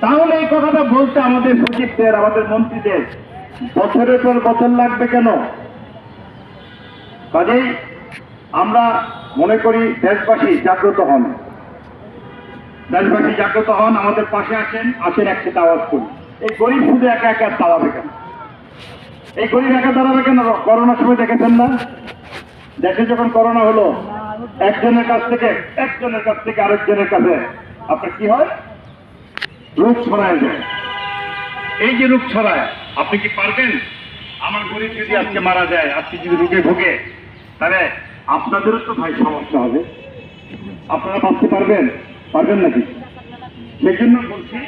তাহলে এই কথাটা বলতে আমাদের সচিবদের, আমাদের মন্ত্রীদের বছরের পর বছর লাগবে কেন? কাজেই আমরা মনে করি দেশবাসী জাগ্রত হন, দেশবাসী জাগ্রত হন, আমাদের পাশে আসেন, আসেন একসাথে আওয়াজ করি। এই গরিব শুধু একা একা দাঁড়াবে কেন? এই গরিব একা দাঁড়াবে কেন? করোনার সময় দেখেছেন না, দেশে যখন করোনা হলো, একজনের কাছ থেকে আরেকজনের কাছে আপনার কি হয়? রোগ ছড়ায় যায়। এই যে রোগ ছড়ায়, আপনি কি পারবেন? আমার গরিব যদি আজকে মারা যায়, আজকে যদি রোগে ভোগে, তাহলে আপনাদেরও তো ভাই সমস্যা হবে। আপনারা বাঁচতে পারবেন? পারবেন নাকি? সেই জন্য বলছি,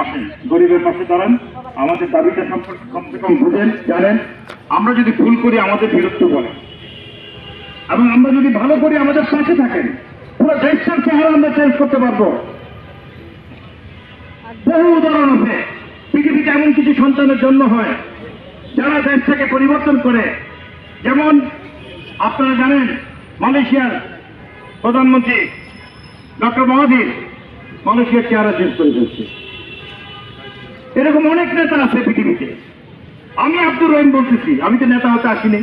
আসেন গরিবের পাশে দাঁড়ান, আমাদের দাবিটা সম্পর্কে কমসে কম বুঝেন, জানেন। আমরা যদি ভুল করি আমাদের বিরক্ত বলেন, এবং আমরা যদি ভালো করি আমাদের পাশে থাকেন, পুরো দেশটার চেহারা আমরা চেঞ্জ করতে পারবো। বহু উদাহরণ আছে, পৃথিবীতে এমন কিছু সন্তানের জন্ম হয় যারা দেশটাকে পরিবর্তন করে। যেমন আপনারা জানেন, মালয়েশিয়ার প্রধানমন্ত্রী ডক্টর মহাদির মালয়েশিয়ার চেহারা চেঞ্জ করে ফেলছে। এরকম অনেক নেতা আছে পৃথিবীতে। আমি আব্দুর রহিম বলতেছি, আমি তো নেতা হতে আসিনি।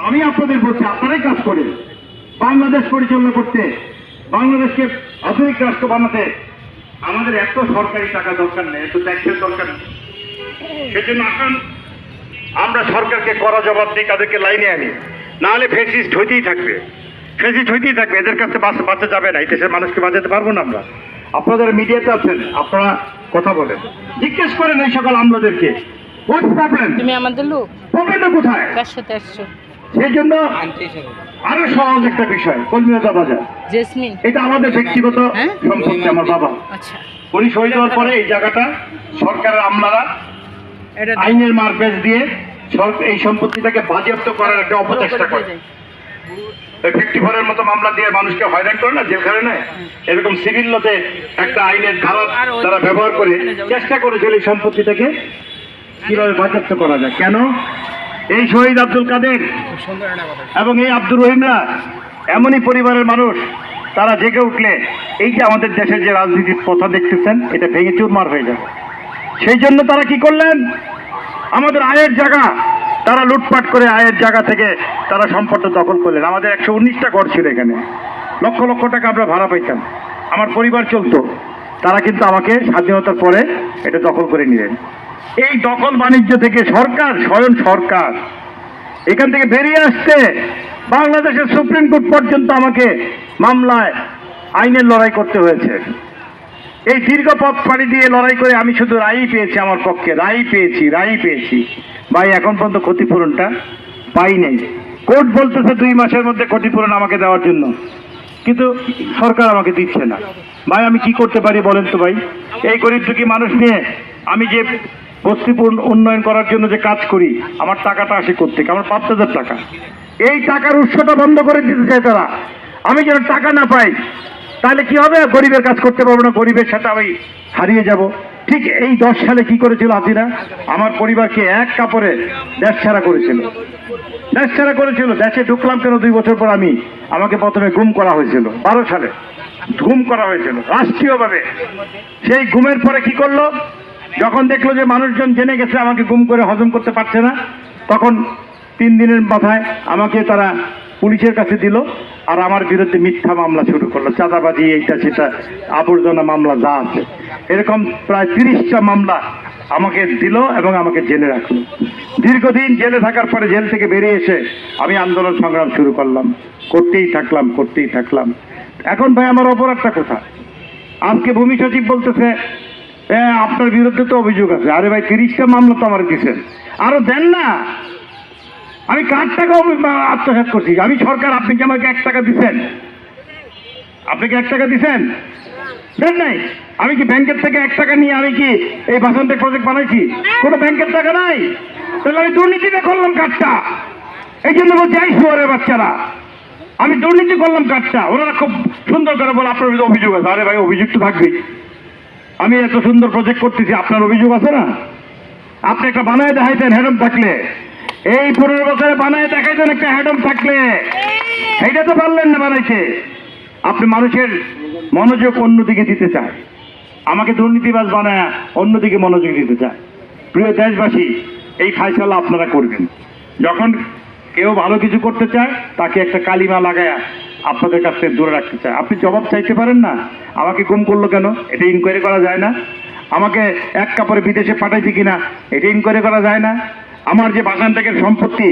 আমি আপনাদের বলছি, আপনারাই কাজ করেন বাংলাদেশ পরিচালনা করতে, বাংলাদেশকে আধুনিক রাষ্ট্র বানাতে। আমাদের এত সরকারি টাকা দরকার নেই, এত ট্যাক্সের দরকার নেই। সেজন্য আসুন আমরা সরকারকে কড়া জবাব দিই, তাদেরকে লাইনে আনি, না হলে ফেসিস্ট হইতেই থাকবে, ফেসিস্ট হইতেই থাকবে। এদের কাছে বাঁচা যাবে না, এই দেশের মানুষকে বাঁচাতে পারবো না আমরা। আপনাদের মিডিয়াতে আছেন, আপনারা কথা বলেন, জিজ্ঞেস করেন এই সকল আমলাদেরকে হোয়াটস প্রবলেম, তুমি আমাদের লোক, প্রবলেমটা কোথায়? কার সাথে আসছো? সেই জন্য আরো সহজ একটা বিষয়, কলমিলতা বাজার, জেসমিন, এটা আমাদের ব্যক্তিগত সম্পত্তি। আমার বাবা, আচ্ছা, উনি শহীদ হওয়ার পরে এই জায়গাটা সরকারের আমলারা আইনের মারপ্যাচ দিয়ে এই সম্পত্তিটাকে বাজেয়াপ্ত করার একটা অপচেষ্টা করে। 54-এর মতো মামলা দিয়ে মানুষকে হয়রান করে না, জেলখানে নেয়। এরকম সিভিল লতে একটা আইনের ধারা তারা ব্যবহার করে চেষ্টা করেছিল এই সম্পত্তিটাকে কিভাবে বাজেয়াপ্ত করা যায়। কেন? এই শহীদ আব্দুল কাদের এবং এই আব্দুর রহিমরা এমনই পরিবারের মানুষ, তারা জেগে উঠলে এই যে আমাদের দেশের যে রাজনীতির পথা দেখতেছেন, এটা ভেঙে চুরমার হয়ে যাবে। সেই জন্য তারা কি করলেন? আমাদের আয়ের জায়গা তারা লুটপাট করে আয়ের জায়গা থেকে তারা সম্পদটা দখল করলেন। আমাদের 119টা ঘর ছিল এখানে, লক্ষ লক্ষ টাকা আমরা ভাড়া পাইতাম, আমার পরিবার চলতো। তারা কিন্তু আমাকে স্বাধীনতার পরে এটা দখল করে নিলেন। এই দখল বাণিজ্য থেকে সরকার, স্বয়ং সরকার এখান থেকে বেরিয়ে আসতে বাংলাদেশের সুপ্রিম কোর্ট পর্যন্ত আমাকে মামলায় আইনের লড়াই করতে হয়েছে। এই দীর্ঘ পথ পাড়ি দিয়ে লড়াই করে আমি শুধু রায়ই পেয়েছি, আমার পক্ষে রায়ই পেয়েছি। ভাই এখন পর্যন্ত ক্ষতিপূরণটা পাই নাই। কোর্ট বলতেছে 2 মাসের মধ্যে ক্ষতিপূরণ আমাকে দেওয়ার জন্য, কিন্তু সরকার আমাকে দিচ্ছে না। ভাই আমি কি করতে পারি বলেন তো ভাই? এই গরিব দুঃখী মানুষ নিয়ে আমি যে বস্তিপুর উন্নয়ন করার জন্য যে কাজ করি, আমার টাকাটা আসে কোত্থেকে? আমার 5,000 টাকা। এই টাকার উৎসটা বন্ধ করে দিতে চায় তারা। আমি যেন টাকা না পাই, তাহলে কি হবে? গরিবের কাজ করতে পারবো না, গরিবের সাথে আমি হারিয়ে যাব। ঠিক এই 10 সালে কি করেছিল হাসিনা? আমার পরিবারকে এক কাপড়ে দেশ ছাড়া করেছিল। দেশে ঢুকলাম কেন? 2 বছর পর আমাকে প্রথমে গুম করা হয়েছিল, 12 সালে গুম করা হয়েছিল রাষ্ট্রীয়ভাবে। সেই গুমের পরে কি করলো? যখন দেখলো যে মানুষজন জেনে গেছে আমাকে গুম করে হজম করতে পারছে না, তখন 3 দিনের মাথায় আমাকে তারা পুলিশের কাছে দিল, আর আমার বিরুদ্ধে মিথ্যা মামলা শুরু করলো, চাঁদাবাজি, এইটা সেটা, আবর্জনা মামলা যা আছে, এরকম প্রায় 30টা মামলা আমাকে দিল এবং আমাকে জেলে রাখলো। দীর্ঘদিন জেলে থাকার পরে জেল থেকে বেরিয়ে এসে আমি আন্দোলন সংগ্রাম শুরু করলাম, করতেই থাকলাম। এখন ভাই আমার অপরাধটা কোথায়? আজকে ভূমি সচিব বলতেছে আপনার বিরুদ্ধে তো অভিযোগ আছে। আরে ভাই 30টা মামলা তো আমার দিচ্ছেন, আরো দেন না। আমি কার টাকা আত্মসাৎ করছি? আমি সরকার, আপনি কি আমাকে 1 টাকা দিচ্ছেন? আপনি কি 1 টাকা দিচ্ছেন? দেন নাই। আমি কি ব্যাংকের থেকে 1 টাকা নিয়ে আমি কি এই বাসন্তেক প্রজেক্ট বানাইছি? কোনো ব্যাংকের টাকা নাই। তাহলে আমি দুর্নীতিতে করলাম কাজটা। এই জন্য বলছি, এই শুয়ারের বাচ্চারা, আমি দুর্নীতি করলাম কাজটা। ওরা খুব সুন্দর করে বলে আপনার বিরুদ্ধে অভিযোগ আছে। আরে ভাই অভিযোগ তো থাকবেই। আমি এত সুন্দর প্রজেক্ট করতেছি, আপনার অভিযোগ আছে না? আপনি একটা বানায় দেখাইতেন হেডম থাকলে, এই 15 বছরে বানায় দেখাইতেন একটা হেডম থাকলে, এইটা তো পারলেন না বানাইতে। আপনি মানুষের মনোযোগ অন্যদিকে দিতে চায়, আমাকে দুর্নীতিবাজ বানায় অন্যদিকে মনোযোগ দিতে চায়। প্রিয় দেশবাসী, এই ফাইসালা আপনারা করবেন। যখন কেউ ভালো কিছু করতে চায় তাকে একটা কালিমা লাগায়া আপনাদের কাছ থেকে দূরে রাখতে চায়। আপনি জবাব চাইতে পারেন না, আমাকে গুম করলো কেন, এটা ইনকোয়ারি করা যায় না? আমাকে এক কাপড়ে বিদেশে পাঠাইছে কিনা, এটা ইনকোয়ারি করা যায় না? আমার যে বাগানটাকের সম্পত্তি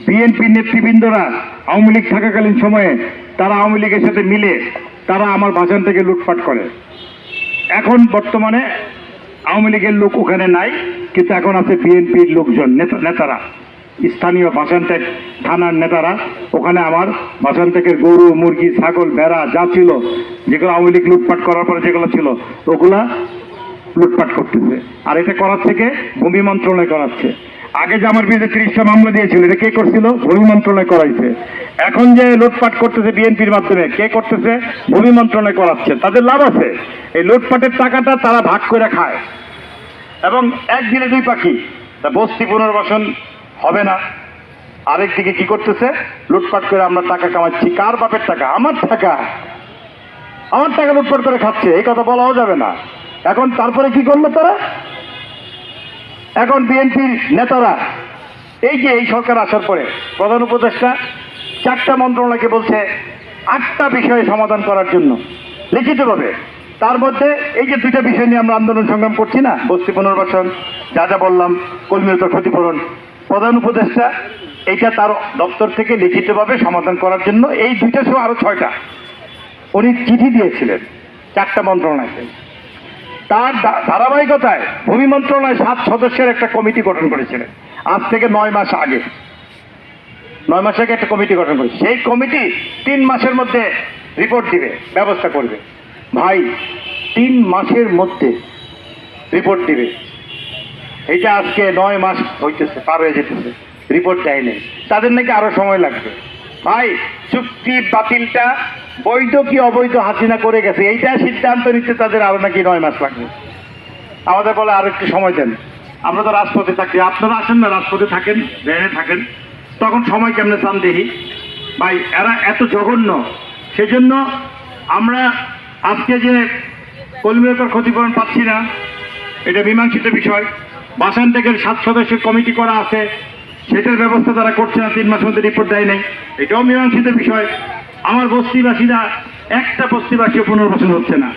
বিএনপির নেতৃবৃন্দরা আওয়ামী লীগ থাকাকালীন সময়ে তারা আওয়ামী লীগের সাথে মিলে তারা আমার বাগান থেকে লুটপাট করে। এখন বর্তমানে আওয়ামী লীগের লোক ওখানে নাই, কিন্তু এখন আছে বিএনপির লোকজন, নেতারা, স্থানীয় বাসানটেক থানার নেতারা ওখানে আমার বাসানটেকের গরু, মুরগি, ছাগল, ভেড়া যা ছিল, যেগুলো আওয়ামী লীগ লুটপাট করার পরে যেগুলো ছিল ওগুলা লুটপাট করতেছে। আর এটা করার থেকে ভূমি মন্ত্রণালয় করাচ্ছে। আগে যে আমার বিরুদ্ধে 30টা মামলা দিয়েছিল, এটা কে করছিল? ভূমি মন্ত্রণালয় করাইছে। এখন যে লুটপাট করতেছে বিএনপির মাধ্যমে, কে করতেছে? ভূমি মন্ত্রণালয় করাচ্ছে। তাদের লাভ আছে, এই লুটপাটের টাকাটা তারা ভাগ করে খায়। এবং একদিনে দুই পাখি, তা বস্তি পুনর্বাসন হবে না, আরেকদিকে কি করতেছে? লুটপাট করে আমরা টাকা কামাচ্ছি। কার বাপের টাকা? আমার টাকা। আমার টাকা লুটপাট করে খাচ্ছে, এই কথা বলাও যাবে না। এখন তারপরে কি করলো তারা? এখন বিএনপির নেতারা এই যে এই সরকার আসার পরে প্রধান উপদেষ্টা 4টা মন্ত্রণালয়কে বলছে 8টা বিষয়ে সমাধান করার জন্য লিখিতভাবে। তার মধ্যে এই যে 2টা বিষয় নিয়ে আমরা আন্দোলন সংগ্রাম করছি না, বস্তি পুনর্বাসন, যা যা বললাম, কর্মীরত ক্ষতিপূরণ, প্রধান উপদেষ্টা এইটা তার দপ্তর থেকে লিখিতভাবে সমাধান করার জন্য এই 2টা সহ আরো 6টা উনি চিঠি দিয়েছিলেন 4টা মন্ত্রণালয়কে। তার ধারাবাহিকতায় ভূমি মন্ত্রণালয় 7 সদস্যের একটা কমিটি গঠন করেছিলেন। আজ থেকে 9 মাস আগে, 9 মাস আগে একটা কমিটি গঠন করেছে। সেই কমিটি 3 মাসের মধ্যে রিপোর্ট দিবে, ব্যবস্থা করবে। ভাই, 3 মাসের মধ্যে রিপোর্ট দিবে, এটা আজকে 9 মাস হইতেছে, পার হয়ে যেতেছে, রিপোর্ট দেয় নেই। তাদের নাকি আরো সময় লাগবে। ভাই, চুক্তি বাতিলটা বৈধ কি অবৈধ হাসিনা করে গেছে, এইটা সিদ্ধান্ত নিতে তাদের আরো নাকি 9 মাস লাগবে। আমাদের বলে আরো একটু সময় দেন, আমরা তো রাজপথে থাকি, আপনারা আসেন না, রাজপথে থাকেন, রেনে থাকেন, তখন সময় কেমনে চান দেখি। ভাই, এরা এত জঘন্য। সেজন্য আমরা আজকে যে কর্মীরতার ক্ষতিপূরণ পাচ্ছি না, এটা মীমাংসিত বিষয়। বাসানটেকের 7 সদস্যের কমিটি করা আছে, সেটার ব্যবস্থা তারা করছে না, 3 মাসের মধ্যে রিপোর্ট দেয় নাই, এটাও মীমাংসিত বিষয়। আমার বস্তিবাসীরা, একটা বস্তিবাসী পুনর্বাসন হচ্ছে না।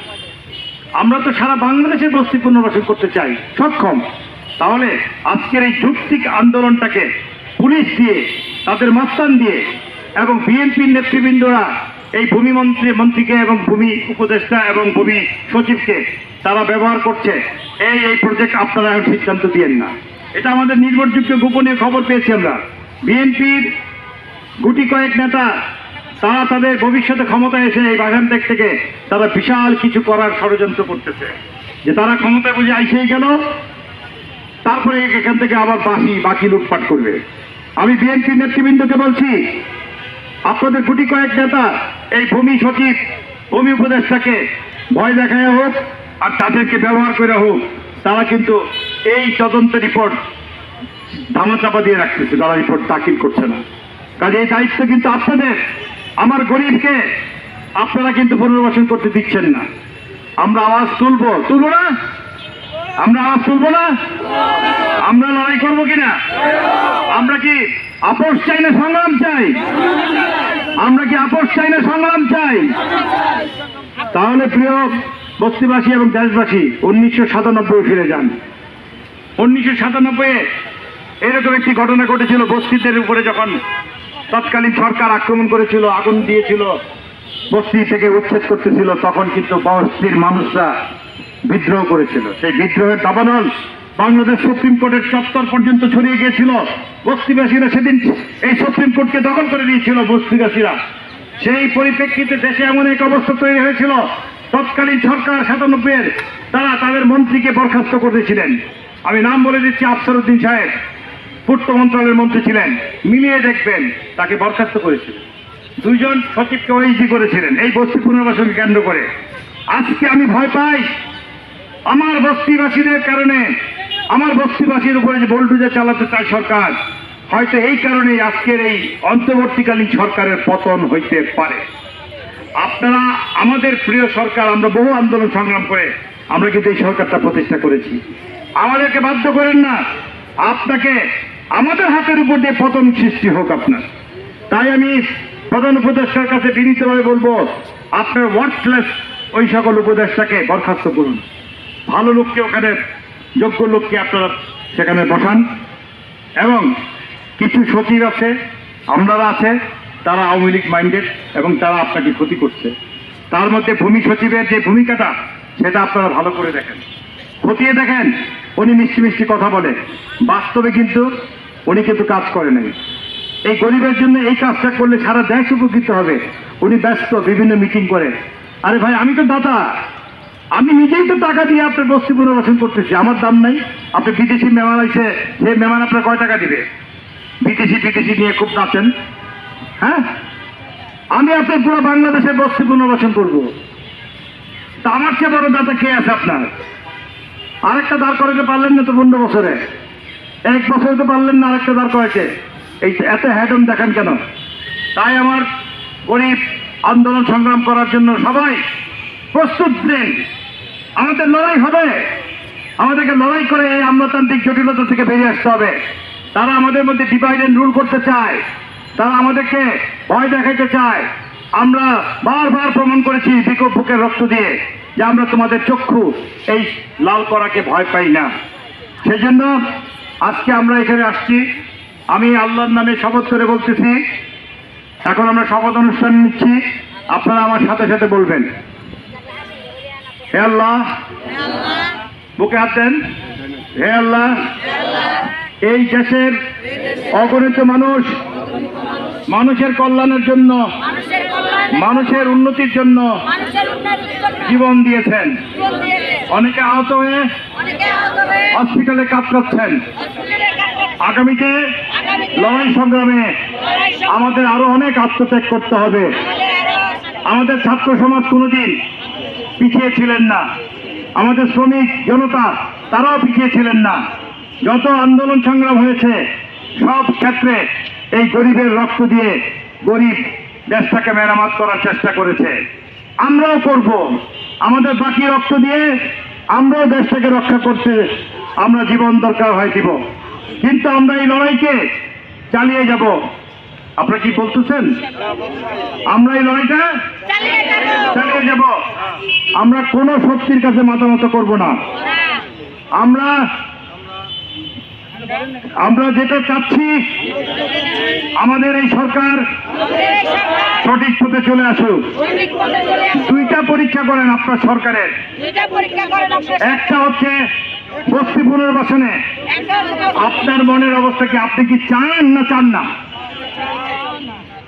আমরা তো সারা বাংলাদেশের বস্তি পুনর্বাসন করতে চাই, সক্ষম। তাহলে আজকের এই যৌক্তিক আন্দোলনটাকে পুলিশ দিয়ে, তাদের মাস্তান দিয়ে এবং বিএনপির নেতৃবৃন্দরা এই ভূমি মন্ত্রীকে এবং ভূমি উপদেষ্টা এবং ভূমি সচিবকে তারা ব্যবহার করছে। এই প্রজেক্ট আপনারা এখন সিদ্ধান্ত দিয়েন না। এটা আমাদের নির্ভরযোগ্য গোপনীয় খবর পেয়েছি আমরা। বিএনপির গুটি কয়েক নেতা তারা তাদের ভবিষ্যতে ক্ষমতায় এসে এই বাগানটেক থেকে তারা বিশাল কিছু করার ষড়যন্ত্র করতেছে, যে তারা ক্ষমতায় বুঝে আইসেই গেল, তারপরে এখান থেকে আবার বাকি লুটপাট করবে। আমি বিএনপির নেতৃবৃন্দকে বলছি, আপনাদের গুটি কয়েক নেতা এই ভূমি সচিব, ভূমি উপদেষ্টাকে ভয় দেখায় হোক আর তাদেরকে ব্যবহার করে হোক, তারা কিন্তু এই তদন্ত রিপোর্ট ধামাচাপা দিয়ে রাখতেছে, তারা রিপোর্ট দাখিল করছে না। কাজে এই দায়িত্ব কিন্তু আপনাদের। আমার গরিবকে আপনারা কিন্তু পুনর্বাসন করতে দিচ্ছেন না। আমরা আওয়াজ তুলবো না? আমরা আওয়াজ তুলবো না? আমরা লড়াই করবো কিনা? আমরা কি আপোষ চাই না সংগ্রাম চাই? আমরা কি আপোষ চাই না সংগ্রাম চাই? তাহলে প্রিয় বস্তিবাসী এবং দেশবাসী, 1997 ফিরে যান। 1997 এরকম একটি ঘটনা ঘটেছিল। বস্তিদের উপরে যখন তৎকালীন সরকার আক্রমণ করেছিল, আগুন দিয়েছিল, বস্তি থেকে উচ্ছেদ করতেছিল, তখন কিন্তু বস্তির মানুষরা বিদ্রোহ করেছিল। সেই বিদ্রোহের দাবানল বাংলাদেশ সুপ্রিম কোর্টের চত্বর পর্যন্ত ছড়িয়ে গিয়েছিল। বস্তিবাসীরা সেদিন এই সুপ্রিম কোর্টকে দখল করে দিয়েছিল বস্তিবাসীরা। সেই পরিপ্রেক্ষিতে দেশে এমন এক অবস্থা তৈরি হয়েছিল, তৎকালীন সরকার 97 তারা তাদের মন্ত্রীকে বরখাস্ত করেছিলেন। আমি নাম বলে দিচ্ছি, আফসার উদ্দিন সাহেব পূর্ত মন্ত্রণালয়ের মন্ত্রী ছিলেন, মিলিয়ে দেখবেন, তাকে বরখাস্ত করেছিলেন। 2 জন সচিবকে ওএসডি করেছিলেন এই বস্তি পুনর্বাসনকে কেন্দ্র করে। আজকে আমি ভয় পাই আমার বস্তিবাসীদের কারণে, আমার বস্তিবাসীর উপরে যে বুলডোজার চালাতে চায় সরকার, হয়তো এই কারণেই আজকের এই অন্তর্বর্তীকালীন সরকারের পতন হইতে পারে। আপনারা আমাদের প্রিয় সরকার, আমরা বহু আন্দোলন সংগ্রাম করে আমরা কিন্তু এই সরকারটা প্রতিষ্ঠা করেছি। আমাদেরকে বাধ্য করেন না, আপনাকে আমাদের হাতের উপর দিয়ে পতন সৃষ্টি হোক আপনার। তাই আমি প্রধান উপদেষ্টার কাছে বিনীতভাবে বলবো, আপনার ওয়ার্থলেস ওই সকল উপদেষ্টাকে বরখাস্ত করুন। ভালো লোককে ওখানে, যোগ্য লোককে আপনারা সেখানে বসান। এবং কিছু সচিব আছে, আমলারা আছে, তারা আওয়ামী লীগ মাইন্ডেড এবং তারা আপনাকে ক্ষতি করছে। তার মধ্যে ভূমি সচিবের যে ভূমিকাটা, সেটা আপনারা ভালো করে দেখেন, খতিয়ে দেখেন। উনি মিষ্টি মিষ্টি কথা বলে, বাস্তবে কিন্তু উনি কিন্তু কাজ করে নাই। এই গরিবের জন্য এই কাজটা করলে সারা দেশ উপকৃত হবে। উনি ব্যস্ত, বিভিন্ন মিটিং করে। আরে ভাই, আমি তো দাতা, আমি নিজেই তো টাকা দিয়ে আপনার বস্তি পুনর্বাসন করতেছি, আমার দাম নাই। আপনি বিদেশি মেহমান আইছে, সেই মেহমান আপনার কয় টাকা দিবে? বিদেশি নিয়ে খুব নাচেন। হ্যাঁ, আমি আপনার পুরো বাংলাদেশের বস্তি পুনর্বাসন করবো। তা আমার চেয়ে বড় দাতা কে আছে আপনার? আরেকটা দাঁড় করাতে পারলেন না তো 15 বছরে, 1 বছরে তো পারলেন না আরেকটা দাঁড় করাইতে। এই এত হ্যাডম দেখান কেন? তাই আমার গরিব আন্দোলন সংগ্রাম করার জন্য সবাই প্রস্তুত নেন। আমাদের লড়াই হবে, আমাদেরকে লড়াই করে এই আমলাতান্ত্রিক জটিলতা থেকে বেরিয়ে আসতে হবে। তারা আমাদের মধ্যে ডিভাইড এন্ড রুল করতে চায়, তারা আমাদেরকে ভয় দেখাইতে চায়। আমরা বারবার প্রমাণ করেছি বিকোপ বুকের রক্ত দিয়ে যে আমরা তোমাদের চক্ষু এই লাল করাকে ভয় পাই না। সেই জন্য আজকে আমরা এখানে আসছি। আমি আল্লাহর নামে শপথ করে বলতেছি, এখন আমরা শপথ অনুষ্ঠান নিচ্ছি। আপনারা আমার সাথে সাথে বলবেন, হে আল্লাহ, বুকে হাত দেন, হে আল্লাহ, এই দেশের অগণিত মানুষ, মানুষের কল্যাণের জন্য, মানুষের উন্নতির জন্য জীবন দিয়েছেন। অনেকে আহত হয়ে হসপিটালে কাতরাচ্ছেন। আগামীতে লড়াই সংগ্রামে আমাদের আরো অনেক আত্মত্যাগ করতে হবে। আমাদের ছাত্র সমাজ কোনোদিন পিছিয়ে ছিলেন না, আমাদের শ্রমিক জনতা তারাও পিছিয়ে ছিলেন না। যত আন্দোলন সংগ্রাম হয়েছে সব ক্ষেত্রে এই গরিবের রক্ত দিয়ে গরিব দেশটাকে মেরামত করার চেষ্টা করেছে। আমরাও করব, আমাদের বাকি রক্ত দিয়ে আমরাও দেশটাকে রক্ষা করতে আমরা জীবন দরকার হয় দিব। কিন্তু আমরা এই লড়াইকে চালিয়ে যাব। আপনারা কি বলতেছেন? আমরা এই লড়াইটা চালিয়ে যাব। আমরা কোনো শক্তির কাছে মাথা নত করব না। আমরা যেটা চাচ্ছি, আমাদের এই সরকার সঠিক পথে চলে আসুক। 2টা পরীক্ষা করেন আপনার সরকারের। একটা হচ্ছে বস্তি পুনর্বাসনে আপনার মনের অবস্থা কি, আপনি কি চান না চান না?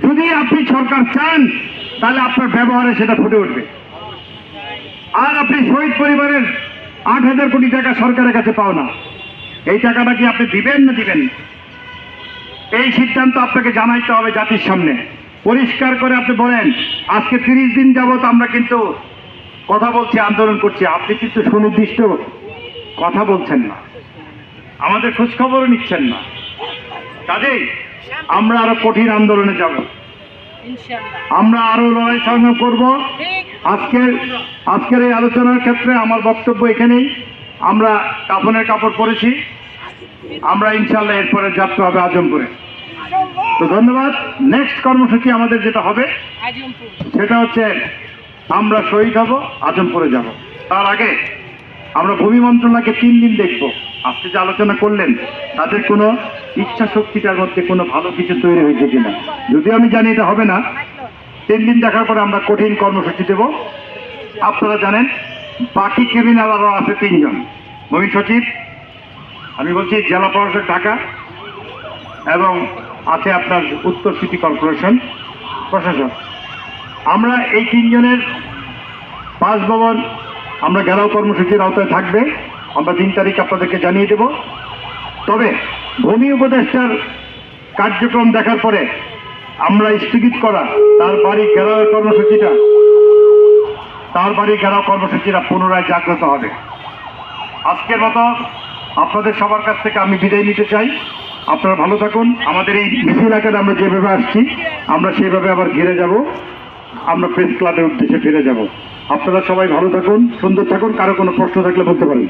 যদি আপনি সরকার চান, তাহলে আপনার ব্যবহারে সেটা ফুটে উঠবে। আর আপনি শহীদ পরিবারের 8,000 কোটি টাকা সরকারের কাছে পাও না, এই টাকাটা কি আপনি দিবেন না দিবেন? এই সিদ্ধান্ত আপনাকে জানাইতে হবে জাতির সামনে। পরিষ্কার করে আপনি বলেন, আজকে 30 দিন যাবত আমরা কিন্তু কথা বলছি, আন্দোলন করছি, আপনি কিন্তু সুনির্দিষ্ট কথা বলছেন না, আমাদের খোঁজখবরও নিচ্ছেন না। কাজেই আমরা আরো কঠিন আন্দোলনে যাব, আমরা আরো লড়াই সংগ্রাম করব। আজকের এই আলোচনার ক্ষেত্রে আমার বক্তব্য এখানেই। আমরা কাফনের কাপড় পরেছি, আমরা ইনশাল্লাহ এরপরে যাত্রা হবে আজমপুরে। তো ধন্যবাদ। নেক্সট কর্মসূচি আমাদের যেটা হবে সেটা হচ্ছে আমরা শহীদ হব, আজমপুরে যাব। তার আগে আমরা ভূমি মন্ত্রণালয়কে 3 দিন দেখব। আপনি যে আলোচনা করলেন, তাদের কোনো ইচ্ছা শক্তিটার মধ্যে কোনো ভালো কিছু তৈরি হয়েছে কিনা। যদিও আমি জানি এটা হবে না, 3 দিন দেখার পরে আমরা কঠিন কর্মসূচি দেব। আপনারা জানেন বাকি ক্রিমিনাল আরও আছে 3 জন। ভূমি সচিব, আমি বলছি জেলা প্রশাসক ঢাকা, এবং আছে আপনার উত্তর সিটি কর্পোরেশন প্রশাসক। আমরা এই 3 জনের বাসভবন আমরা ঘেরাও কর্মসূচির আওতায় থাকবে। আমরা 3 তারিখ আপনাদেরকে জানিয়ে দেব। তবে ভূমি উপদেষ্টার কার্যক্রম দেখার পরে আমরা স্থগিত করা তার বাড়ি ঘেরাও কর্মসূচিটা পুনরায় জাগ্রত হবে। আজকের মতো আপনাদের সবার কাছ থেকে আমি বিদায় নিতে চাই। আপনারা ভালো থাকুন। আমাদের এই মিছিল আকারে আমরা যেভাবে আসছি, আমরা সেইভাবে আবার ঘিরে যাব, আমরা প্রেস ক্লাবের উদ্দেশ্যে ফিরে যাব। আপনারা সবাই ভালো থাকুন, সুন্দর থাকুন। কারো কোনো প্রশ্ন থাকলে বলতে পারেন।